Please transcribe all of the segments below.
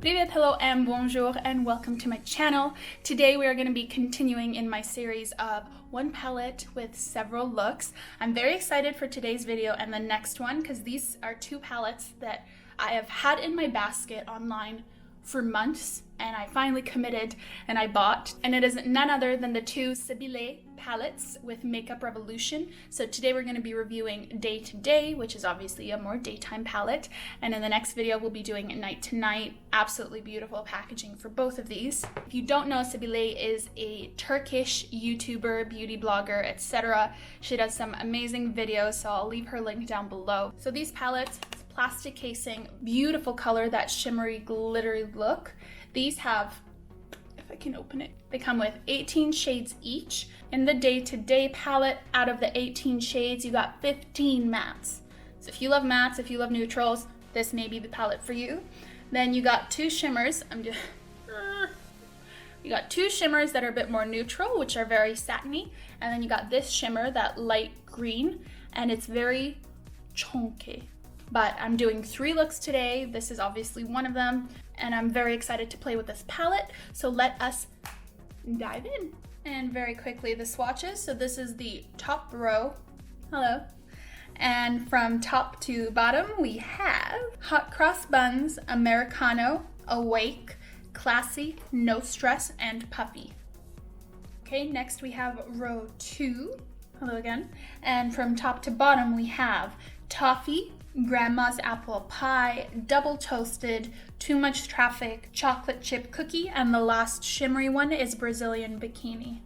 Привет, hello, and bonjour, and welcome to my channel. Today we are going to be continuing in my series of one palette with several looks. I'm very excited for today's video and the next one because these are two palettes that I have had in my basket online for months, and I finally committed and I bought. And it is none other than the two Sebile palettes with Makeup Revolution. So today we're going to be reviewing Day to Day, which is obviously a more daytime palette. And in the next video we'll be doing Night to Night. Absolutely beautiful packaging for both of these. If you don't know, Sebile is a Turkish YouTuber, beauty blogger, etc. She does some amazing videos, so I'll leave her link down below. So these palettes, plastic casing, beautiful color, that shimmery glittery look. These have, if I can open it, they come with 18 shades each. In the Day to Day palette, out of the 18 shades, you got 15 mattes. So if you love mattes, if you love neutrals, this may be the palette for you. Then you got two shimmers. You got two shimmers that are a bit more neutral, which are very satiny. And then you got this shimmer, that light green, and it's very chunky. But I'm doing three looks today. This is obviously one of them, and I'm very excited to play with this palette. So let us dive in. And very quickly, the swatches. So this is the top row. Hello. And from top to bottom, we have Hot Cross Buns, Americano, Awake, Classy, No Stress, and Puffy. Okay, next we have row 2. Hello again. And from top to bottom, we have Toffee, Grandma's Apple Pie, Double Toasted, Too Much Traffic, Chocolate Chip Cookie, and the last shimmery one is Brazilian Bikini.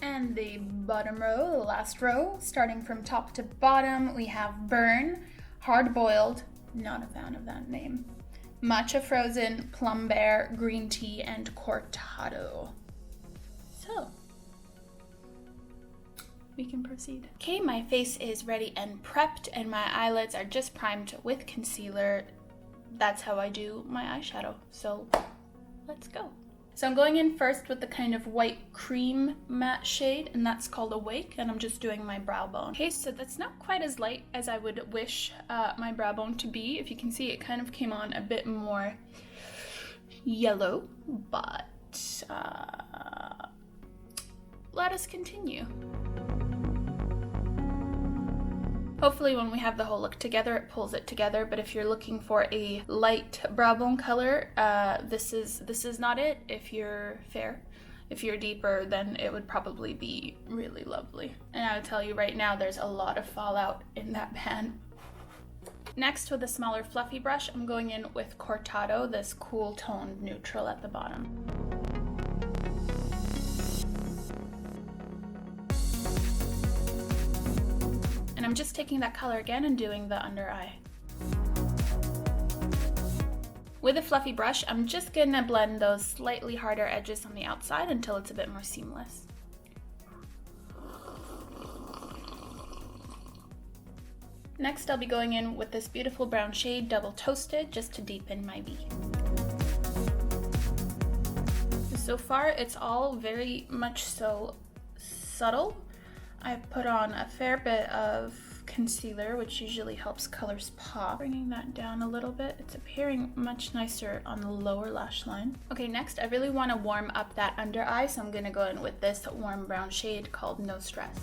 And the bottom row, the last row, starting from top to bottom, we have Burn, Hard Boiled, not a fan of that name, Matcha Frozen, Plum Bear, Green Tea, and Cortado. So we can proceed. Okay, my face is ready and prepped, and my eyelids are just primed with concealer. That's how I do my eyeshadow, so let's go. So I'm going in first with the kind of white cream matte shade, and that's called Awake, and I'm just doing my brow bone. Okay, so that's not quite as light as I would wish my brow bone to be. If you can see, it kind of came on a bit more yellow, but let us continue. Hopefully when we have the whole look together, it pulls it together, but if you're looking for a light brow bone color, this is not it. If you're fair, if you're deeper, then it would probably be really lovely. And I would tell you right now, there's a lot of fallout in that pan. Next, with a smaller fluffy brush, I'm going in with Cortado, this cool toned neutral at the bottom. And I'm just taking that color again and doing the under eye. With a fluffy brush, I'm just gonna blend those slightly harder edges on the outside until it's a bit more seamless. Next, I'll be going in with this beautiful brown shade, Double Toasted, just to deepen my V. So far, it's all very much so subtle. I've put on a fair bit of concealer, which usually helps colors pop. Bringing that down a little bit, it's appearing much nicer on the lower lash line. Okay, next I really want to warm up that under eye, so I'm going to go in with this warm brown shade called No Stress.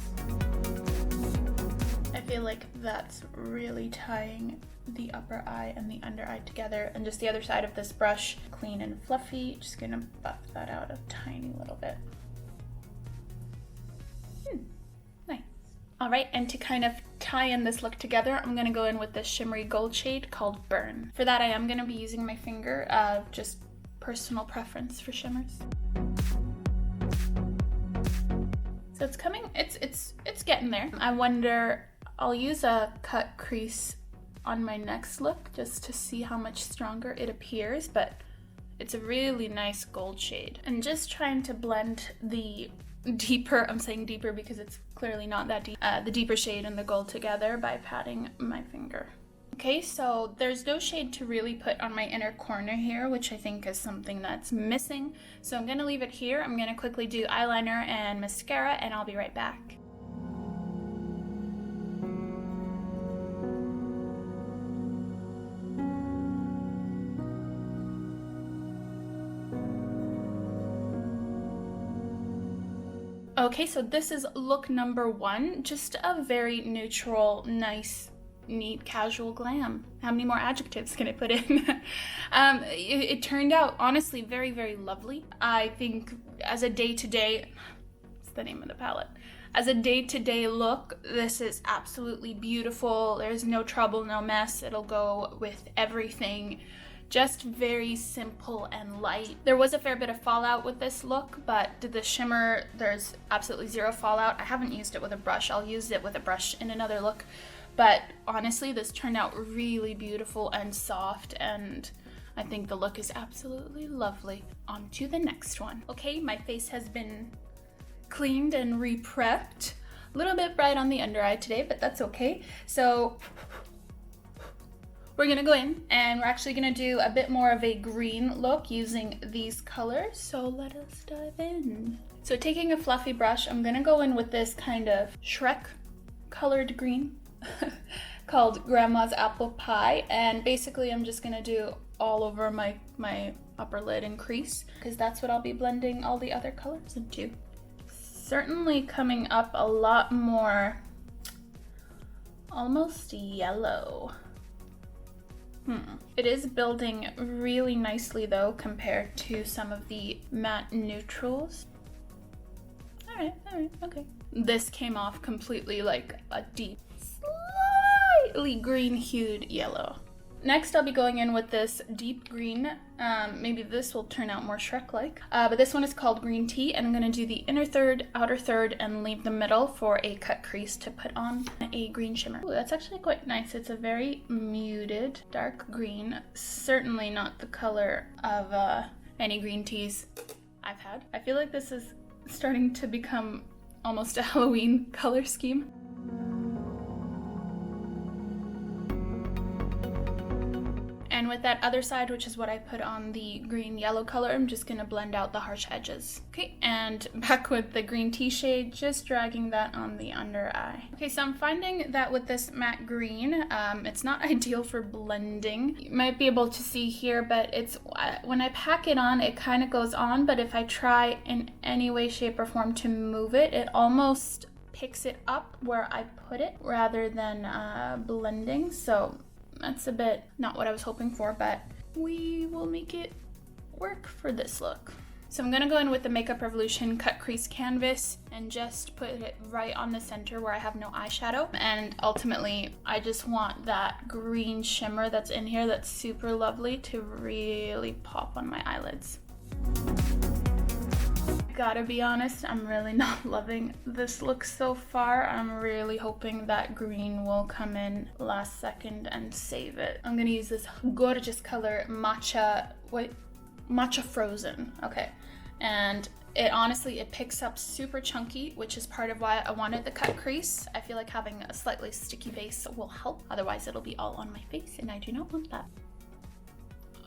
I feel like that's really tying the upper eye and the under eye together. And just the other side of this brush, clean and fluffy, just going to buff that out a tiny little bit. Nice. All right, and to kind of tie in this look together, I'm gonna go in with this shimmery gold shade called Burn. For that, I am gonna be using my finger, just personal preference for shimmers. So it's coming, it's getting there. I wonder, I'll use a cut crease on my next look just to see how much stronger it appears, but it's a really nice gold shade. And just trying to blend the deeper, I'm saying deeper because it's clearly not that deep, the deeper shade and the gold together by patting my finger. Okay, so there's no shade to really put on my inner corner here, which I think is something that's missing. So I'm gonna leave it here. I'm gonna quickly do eyeliner and mascara, and I'll be right back. Okay, so this is look number 1. Just a very neutral, nice, neat, casual glam. How many more adjectives can I put in? It turned out, honestly, very, very lovely. I think as a day-to-day, what's the name of the palette? As a day-to-day look, this is absolutely beautiful. There's no trouble, no mess. It'll go with everything. Just very simple and light. There was a fair bit of fallout with this look, but the shimmer, there's absolutely zero fallout. I haven't used it with a brush. I'll use it with a brush in another look. But honestly, this turned out really beautiful and soft, and I think the look is absolutely lovely. On to the next one. Okay, my face has been cleaned and re-prepped. A little bit bright on the under eye today, but that's okay. So we're gonna go in and we're actually gonna do a bit more of a green look using these colors. So let us dive in. So taking a fluffy brush, I'm gonna go in with this kind of Shrek colored green called Grandma's Apple Pie. And basically I'm just gonna do all over my upper lid and crease, because that's what I'll be blending all the other colors into. Certainly coming up a lot more almost yellow. It is building really nicely though compared to some of the matte neutrals. All right, okay. This came off completely like a deep, slightly green hued yellow. Next, I'll be going in with this deep green. Maybe this will turn out more Shrek-like. But this one is called Green Tea, and I'm gonna do the inner third, outer third, and leave the middle for a cut crease to put on a green shimmer. Ooh, that's actually quite nice. It's a very muted, dark green. Certainly not the color of any green teas I've had. I feel like this is starting to become almost a Halloween color scheme. And with that other side, which is what I put on the green yellow color, I'm just gonna blend out the harsh edges. Okay, and back with the green tea shade, just dragging that on the under eye. Okay, so I'm finding that with this matte green, it's not ideal for blending. You might be able to see here, but it's when I pack it on, it kind of goes on, but if I try in any way, shape, or form to move it, it almost picks it up where I put it rather than blending. So that's a bit not what I was hoping for, but we will make it work for this look. So I'm gonna go in with the Makeup Revolution Cut Crease Canvas and just put it right on the center where I have no eyeshadow. And ultimately, I just want that green shimmer that's in here that's super lovely to really pop on my eyelids. Gotta be honest, I'm really not loving this look so far. I'm really hoping that green will come in last second and save it. I'm gonna use this gorgeous color, Matcha Frozen. Okay, and it honestly, it picks up super chunky, which is part of why I wanted the cut crease. I feel like having a slightly sticky base will help. Otherwise, it'll be all on my face, and I do not want that.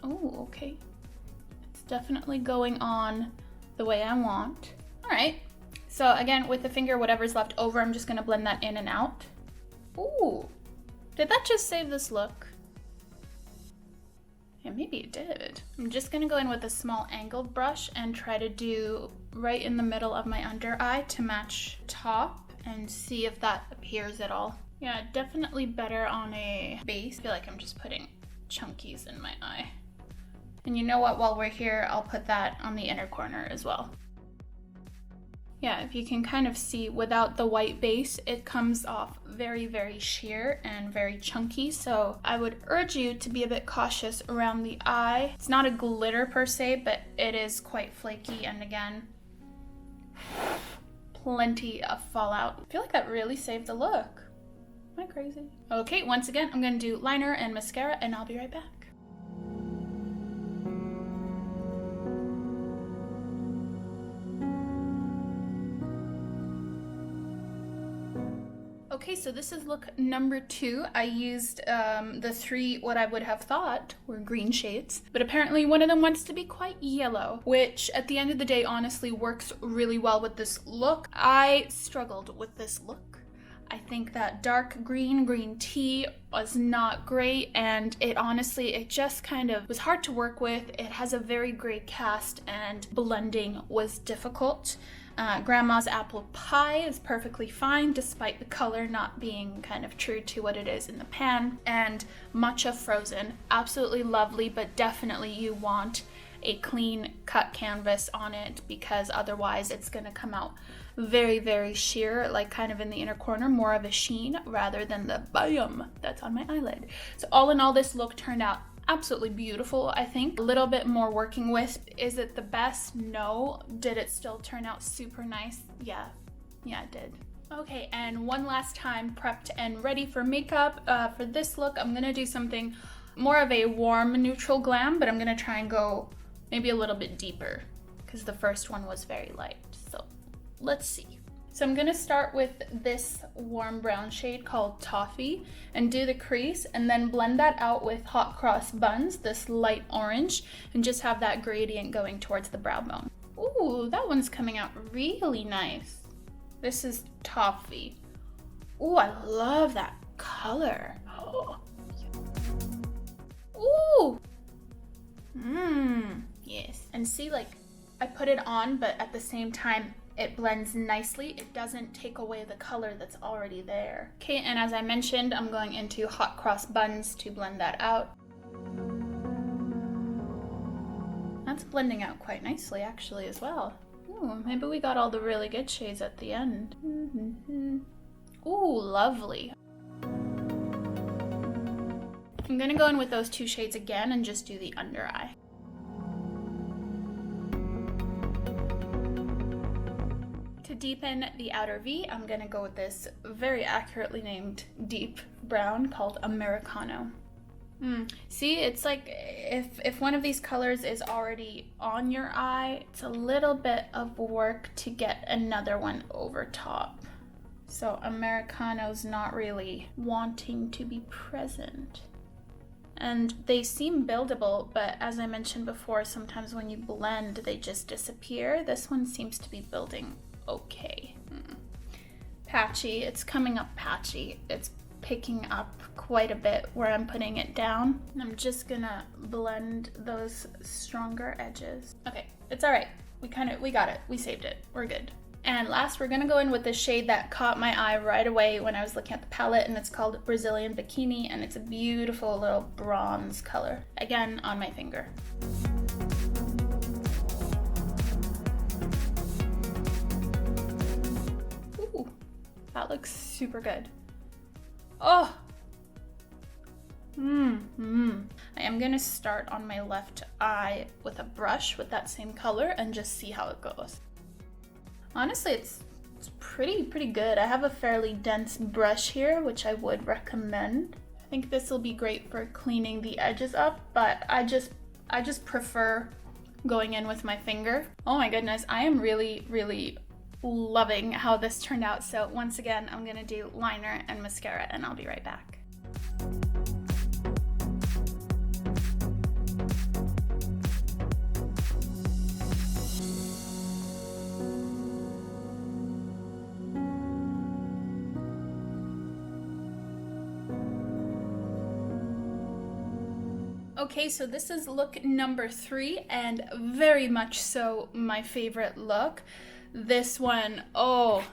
Oh, okay. It's definitely going on the way I want. All right, so again, with the finger, whatever's left over, I'm just gonna blend that in and out. Ooh, did that just save this look? Yeah, maybe it did. I'm just gonna go in with a small angled brush and try to do right in the middle of my under eye to match top and see if that appears at all. Yeah, definitely better on a base. I feel like I'm just putting chunkies in my eye. And you know what, while we're here, I'll put that on the inner corner as well. Yeah, if you can kind of see, without the white base, it comes off very, very sheer and very chunky. So I would urge you to be a bit cautious around the eye. It's not a glitter per se, but it is quite flaky. And again, plenty of fallout. I feel like that really saved the look. Am I crazy? Okay, once again, I'm gonna do liner and mascara, and I'll be right back. Okay, so this is look number 2. I used the 3 what I would have thought were green shades, but apparently one of them wants to be quite yellow, which at the end of the day honestly works really well with this look. I struggled with this look. I think that dark green tea was not great, and it just kind of was hard to work with. It has a very gray cast and blending was difficult. Grandma's apple pie is perfectly fine despite the color not being kind of true to what it is in the pan. And matcha frozen, absolutely lovely, but definitely you want a clean cut canvas on it because otherwise it's going to come out very, very sheer, like kind of in the inner corner, more of a sheen rather than the bam that's on my eyelid. So all in all, this look turned out absolutely beautiful, I think. A little bit more working with. Is it the best? No. Did it still turn out super nice? Yeah, it did. Okay, and one last time prepped and ready for makeup. For this look, I'm gonna do something more of a warm neutral glam, but I'm gonna try and go maybe a little bit deeper because the first one was very light. So let's see. So I'm gonna start with this warm brown shade called Toffee and do the crease and then blend that out with Hot Cross Buns, this light orange, and just have that gradient going towards the brow bone. Ooh, that one's coming out really nice. This is Toffee. Ooh, I love that color. Oh. Ooh. Yes. And see, like, I put it on, but at the same time, it blends nicely. It doesn't take away the color that's already there. Okay, and as I mentioned, I'm going into Hot Cross Buns to blend that out. That's blending out quite nicely, actually, as well. Ooh, maybe we got all the really good shades at the end. Ooh, lovely. I'm gonna go in with those two shades again and just do the under eye. To deepen the outer V, I'm gonna go with this very accurately named deep brown called Americano. See, it's like if one of these colors is already on your eye, it's a little bit of work to get another one over top. So Americano's not really wanting to be present. And they seem buildable, but as I mentioned before, sometimes when you blend, they just disappear. This one seems to be building okay. Patchy, it's coming up patchy. It's picking up quite a bit where I'm putting it down. And I'm just gonna blend those stronger edges. Okay, it's all right. We got it. We saved it. We're good. And last, we're gonna go in with the shade that caught my eye right away when I was looking at the palette, and it's called Brazilian Bikini, and it's a beautiful little bronze color. Again, on my finger. Ooh, that looks super good. Oh! I am gonna start on my left eye with a brush with that same color and just see how it goes. Honestly, it's pretty good. I have a fairly dense brush here, which I would recommend. I think this will be great for cleaning the edges up, but I just prefer going in with my finger. Oh my goodness, I am really loving how this turned out. So once again, I'm gonna do liner and mascara, and I'll be right back. Okay, so this is look number 3, and very much so my favorite look. This one, oh,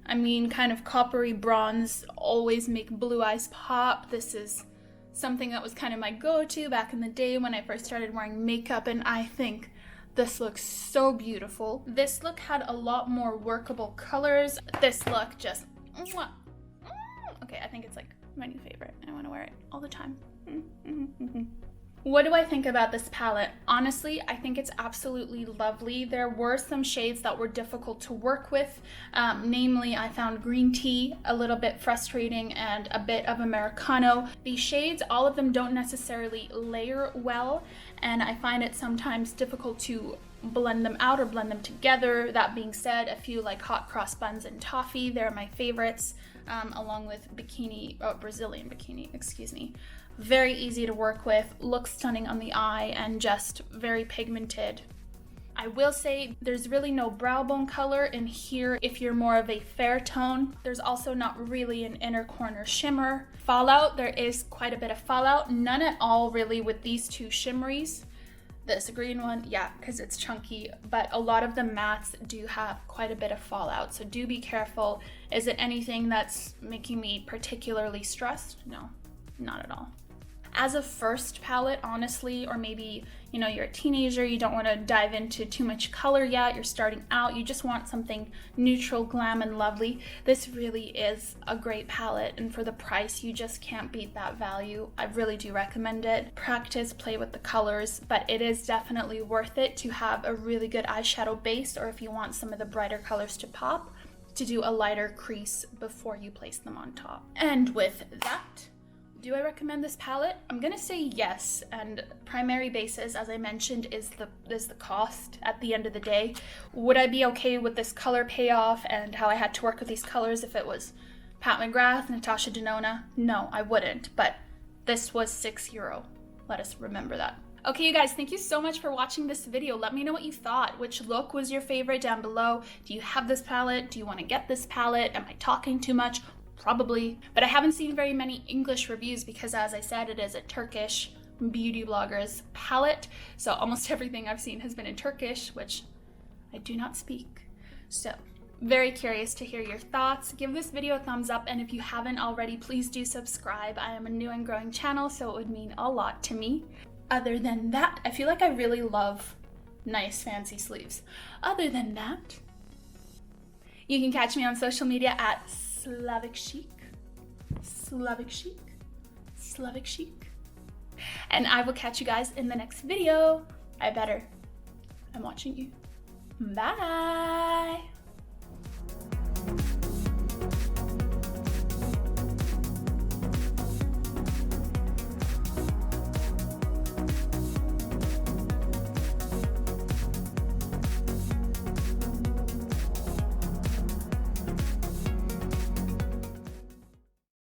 I mean, kind of coppery bronze, always make blue eyes pop. This is something that was kind of my go-to back in the day when I first started wearing makeup, and I think this looks so beautiful. This look had a lot more workable colors. This look just, okay, I think it's like my new favorite. I want to wear it all the time. What do I think about this palette? Honestly, I think it's absolutely lovely. There were some shades that were difficult to work with. Namely, I found green tea a little bit frustrating and a bit of Americano. These shades, all of them don't necessarily layer well, and I find it sometimes difficult to blend them out or blend them together. That being said, a few like Hot Cross Buns and Toffee, they're my favorites, along with Brazilian Bikini, excuse me. Very easy to work with, looks stunning on the eye, and just very pigmented. I will say there's really no brow bone color in here if you're more of a fair tone. There's also not really an inner corner shimmer. Fallout, there is quite a bit of fallout. None at all really with these two shimmeries. This green one, yeah, because it's chunky, but a lot of the mattes do have quite a bit of fallout, so do be careful. Is it anything that's making me particularly stressed? No, not at all. As a first palette, honestly, or maybe, you know, you're a teenager, you don't want to dive into too much color yet, you're starting out, you just want something neutral, glam, and lovely, this really is a great palette, and for the price, you just can't beat that value. I really do recommend it. Practice, play with the colors, but it is definitely worth it to have a really good eyeshadow base, or if you want some of the brighter colors to pop, to do a lighter crease before you place them on top. And with that, do I recommend this palette? I'm gonna say yes, and primary basis, as I mentioned, is the cost at the end of the day. Would I be okay with this color payoff and how I had to work with these colors if it was Pat McGrath, Natasha Denona? No, I wouldn't, but this was €6. Let us remember that. Okay, you guys, thank you so much for watching this video. Let me know what you thought. Which look was your favorite down below? Do you have this palette? Do you want to get this palette? Am I talking too much? Probably, but I haven't seen very many English reviews because, as I said, it is a Turkish beauty blogger's palette, so almost everything I've seen has been in Turkish, which I do not speak. So very curious to hear your thoughts. Give this video a thumbs up, and if you haven't already, please do subscribe. I am a new and growing channel, so it would mean a lot to me. Other than that, I feel like I really love nice fancy sleeves. Other than that, you can catch me on social media at SLAVIC CHIC, SLAVIC CHIC, SLAVIC CHIC. And I will catch you guys in the next video. I'm watching you. Bye.